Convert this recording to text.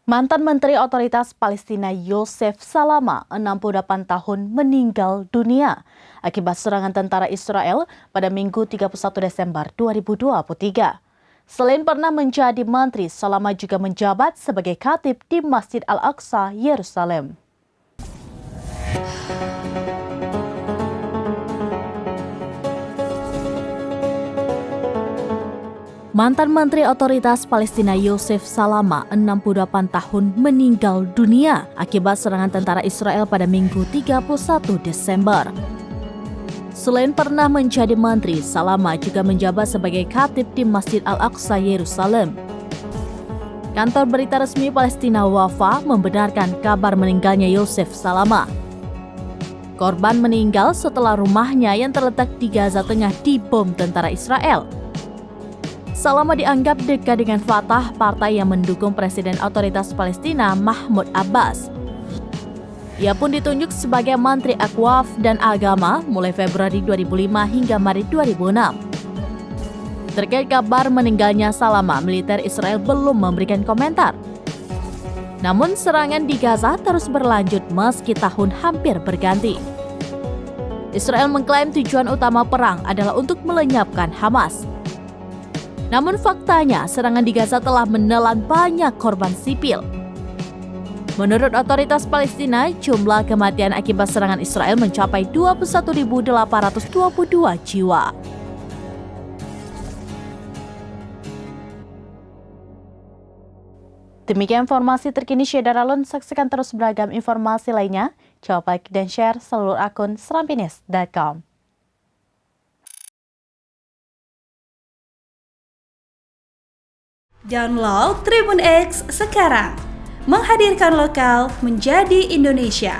Mantan Menteri Otoritas Palestina Yosef Salama, 68 tahun, meninggal dunia akibat serangan tentara Israel pada Minggu 31 Desember 2023. Selain pernah menjadi menteri, Salama juga menjabat sebagai khatib di Masjid Al-Aqsa, Yerusalem. Mantan Menteri Otoritas Palestina Yosef Salama, 68 tahun, meninggal dunia akibat serangan tentara Israel pada Minggu 31 Desember. Selain pernah menjadi menteri, Salama juga menjabat sebagai khatib di Masjid Al-Aqsa, Yerusalem. Kantor berita resmi Palestina Wafa membenarkan kabar meninggalnya Yosef Salama. Korban meninggal setelah rumahnya yang terletak di Gaza Tengah dibom tentara Israel. Salama dianggap dekat dengan Fatah, partai yang mendukung Presiden Otoritas Palestina Mahmud Abbas. Ia pun ditunjuk sebagai Menteri Akwaf dan Agama mulai Februari 2005 hingga Maret 2006. Terkait kabar meninggalnya Salama, militer Israel belum memberikan komentar. Namun serangan di Gaza terus berlanjut meski tahun hampir berganti. Israel mengklaim tujuan utama perang adalah untuk melenyapkan Hamas. Namun faktanya, serangan di Gaza telah menelan banyak korban sipil. Menurut otoritas Palestina, jumlah kematian akibat serangan Israel mencapai 21.822 jiwa. Demikian informasi terkini Syedar Alun. Saksikan terus beragam informasi lainnya. Jangan lupa like dan share seluruh akun serampinis.com. Download Tribun X sekarang, menghadirkan lokal menjadi Indonesia.